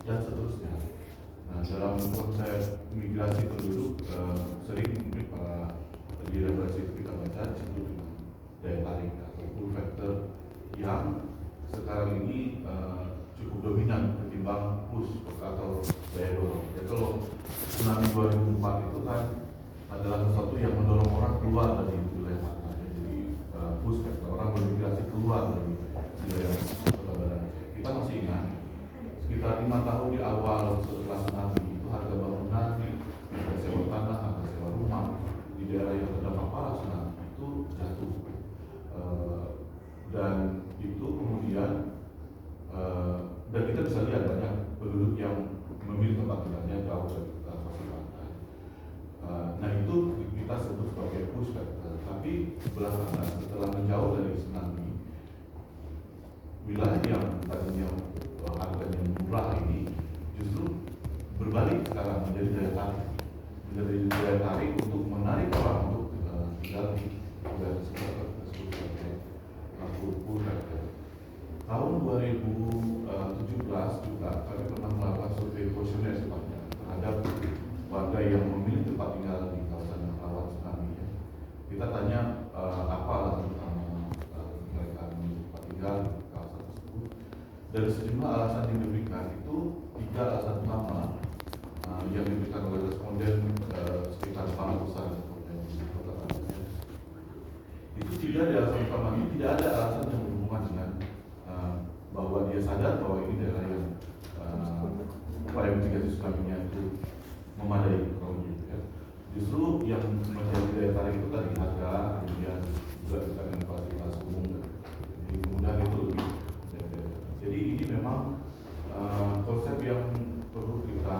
dan seterusnya. Nah, dalam konsep migrasi penduduk sering mungkin para di referensi kita baca disebut dengan daya tarik atau pull factor yang sekarang ini cukup dominan ketimbang push atau daya dorong. Ya, kalau tsunami 2004 itu kan adalah sesuatu yang mendorong orang keluar dari wilayah pantai. Jadi push factor orang bermigrasi keluar dari wilayah kota Banda Aceh. Kita masih ingat sekitar 5 tahun di awal setelah tsunami itu harga bangunan, harga sewa tanah, harga sewa rumah di daerah yang terdampak parah tsunami itu jatuh. Dan itu kemudian dan kita bisa lihat banyak penduduk yang memilih tempat tinggalnya jauh dari pasir pantai. Nah itu kita sebut sebagai push factor. Tapi belakangan setelah menjauh dari tsunami, wilayah yang tadinya harganya murah ini justru berbalik sekarang menjadi daya tarik, untuk menarik orang untuk tinggal di wilayah tersebut sebagai pull factor. Tahun 2017 juga kami pernah melakukan survei kuesioner sifatnya terhadap warga yang memilih tempat tinggal di kawasan yang rawan tsunami. Kita tanya apa alasan utama mereka memilih tempat tinggal di kawasan tersebut. Dari sejumlah alasan yang diberikan itu 3 alasan utama yang diberikan oleh responden sekitar 40-an responden di kota Banda Aceh. Itu 3 dari alasan utama ini tidak ada alasan yang berhubungan dengan bahwa dia sadar bahwa ini daerah yang upaya mitigasi tsunami-nya itu memadai kalau gitu ya. Justru yang menjadi daya tarik itu tadi harga, kemudian juga dengan fasilitas umum, jadi kemudian itu lebih. Jadi ini memang konsep yang perlu kita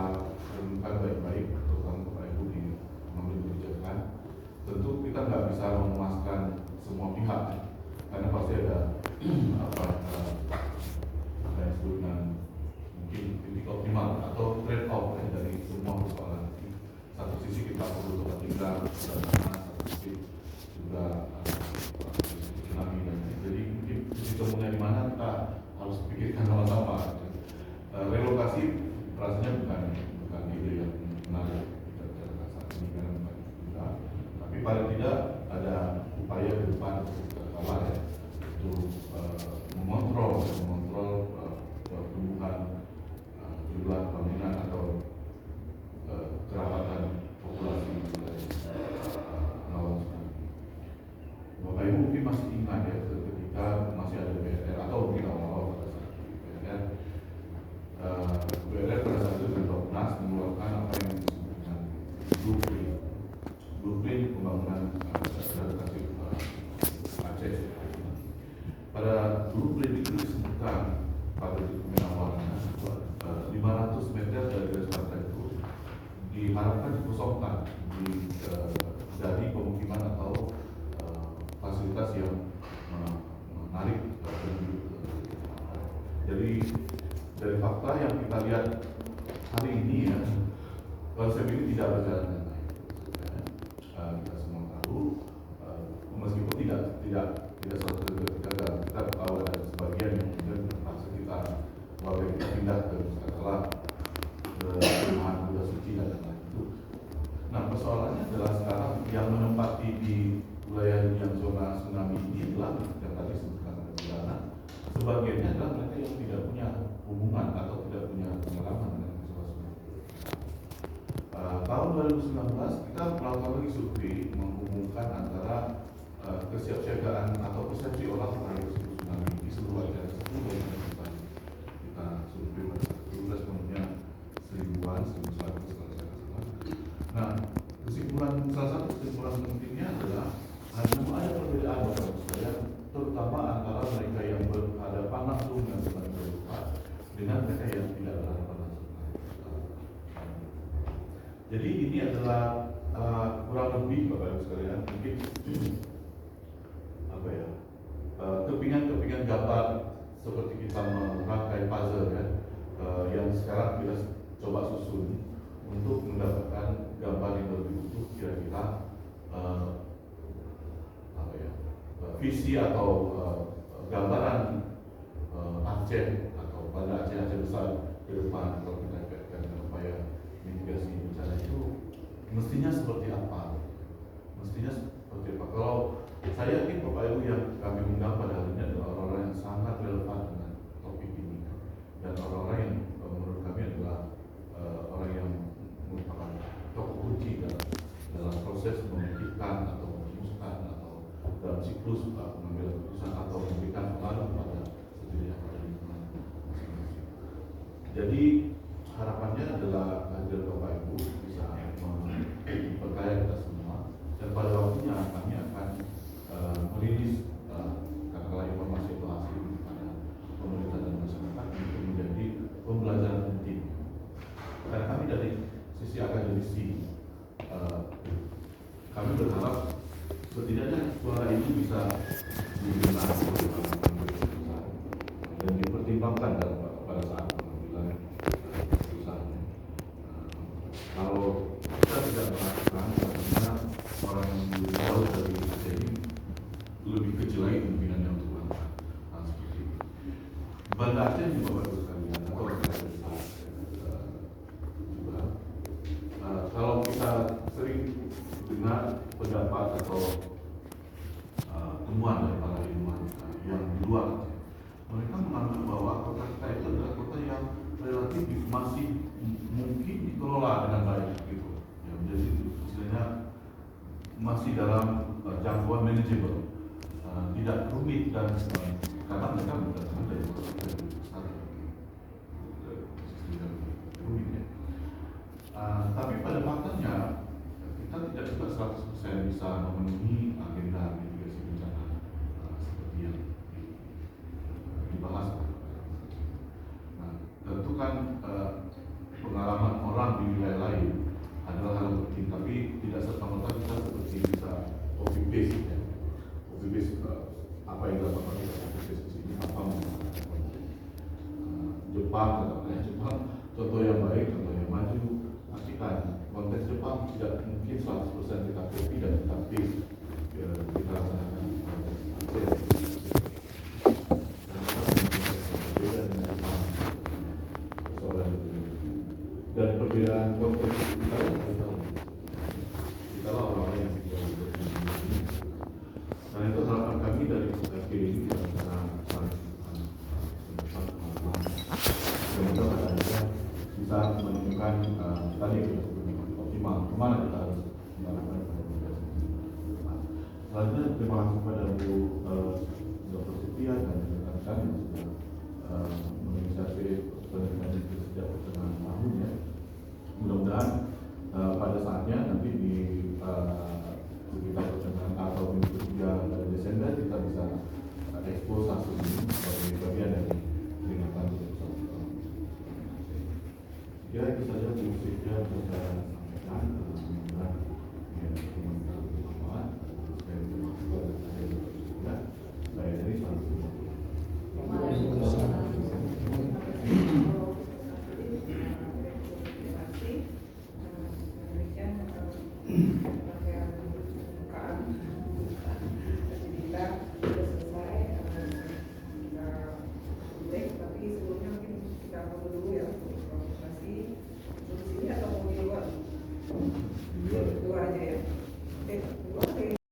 renungkan baik-baik, terutama Bapak Ibu di mengambil kebijakan. Tentu kita nggak bisa memuaskan semua pihak, karena pasti ada apa yang disebut dengan mungkin titik optimal atau trade off dari semua persoalan. Satu sisi kita perlu tempat tinggal dan satu sisi juga tsunami dan jadi mungkin titik temunya di mana kita harus pikirkan sama-sama. Relokasi rasanya bukan ide yang menarik kita bicarakan saat ini karena bukan kita, tapi paling tidak ada upaya ke depan untuk kawal ya, untuk mengontrol pertumbuhan jumlah bangunan atau kerapatan populasi di rawan tsunami. Bapak Ibu mungkin masih ingat ya ketika masih ada BRR atau mungkin awal-awal pada saat BRR, BRR pada saat itu dengan Bapak mengeluarkan apa yang disebut dengan blueprint pembangunan adaptasi Aceh. Pada blueprint itu disebutkan pada dokumen awalnya 500 meter dari garis pantai itu diharapkan dikosongkan dari pemukiman atau fasilitas yang menarik penduduk. Jadi dari fakta yang kita lihat hari ini ya, konsep ini tidak berjalan dengan baik. Kita semua tahu, meskipun tidak 100% gagal, kita tahu ada sebagian yang kemudian terpaksa kita warga kita pindah ke katakanlah ke perumahan Buddha Suci dan lain-lain itu. Nah persoalannya adalah sekarang yang menempati di wilayah yang zona tsunami ini adalah yang tadi disebutkan oleh Budana, sebagiannya adalah mereka yang tidak punya hubungan atau tidak punya pengalaman dengan masalah tsunami. Tahun 2019 kita melakukan lagi survei menghubungkan antara kesiapsiagaan atau persepsi orang terhadap tsunami di seluruh daerah tersebut. Kita survei pada saat itu responnya 1000-an, 1100 kalau saya tidak salah. Nah, salah satu kesimpulan pentingnya adalah ada perbedaan Bapak saya, terutama antara mereka yang berhadapan langsung dengan tsunami 2004 dengan mereka yang tidak berhadapan langsung. Jadi ini adalah kurang lebih Bapak Ibu sekalian mungkin apa ya, kepingan gambar seperti kita merangkai puzzle ya, yang sekarang kita coba susun untuk mendapatkan gambar yang lebih utuh kira-kira apa ya, visi atau gambaran Aceh atau Banda Aceh besar ke depan kalau kita kaitkan upaya mitigasi bencana itu mestinya seperti apa? Mestinya seperti apa? Kalau saya yakin Bapak Ibu yang kami undang pada hari ini adalah orang-orang yang sangat relevan dengan topik ini dan orang-orang yang menurut kami adalah orang yang merupakan tokoh kunci dalam proses memikirkan atau merumuskan atau dalam siklus pengambilan keputusan atau memberikan pengaruh pada setidaknya pada lingkungan masing-masing. Jadi harapannya adalah hadir Bapak Ibu bisa memperkaya kita semua dan pada waktunya kami akan merilis katakanlah informasi atau hasil kepada pemerintah dan masyarakat untuk menjadi pembelajaran penting. Karena kami dari sisi akademisi kami berharap setidaknya suara ini bisa didengar dan dipertimbangkan pada saat pengambilan keputusan. Kalau kita tidak melakukan, artinya orang yang lebih jauh dari Aceh ini lebih kecil lagi kemungkinannya untuk melakukan hal seperti itu. Banda Aceh juga bagus sekalian atau juga kalau kita sering dengar pendapat atau temuan dari para ilmuwan yang di luar, mereka menganggap bahwa kota kita itu adalah kota yang relatif masih mungkin dikelola dengan baik gitu. Ya, jadi istilahnya masih dalam jangkauan manageable, tidak rumit dan karena mereka mendatangkan dari kota besar rumit ya. Tapi pada faktanya kita tidak juga 100% bisa memenuhi agenda mitigasi bencana seperti yang dibahas. Nah, tentu kan pengalaman orang di wilayah lain adalah hal yang penting, tapi tidak serta-merta kita seperti bisa copy paste ya. Copy paste apa yang dilakukan kita copy paste di sini apa Jepang, Jepang contoh yang baik, contoh yang maju. Pastikan konteks Jepang tidak mungkin 100% kita copy dan kita paste kita laksanakan dan perbedaan konteks kita orang-orang yang tidak berpengalaman. Nah itu harapan kami dari FK ini karena semoga kita bisa menemukan tadi optimal kemana kita harus melakukan. Selanjutnya terima kasih kepada Bu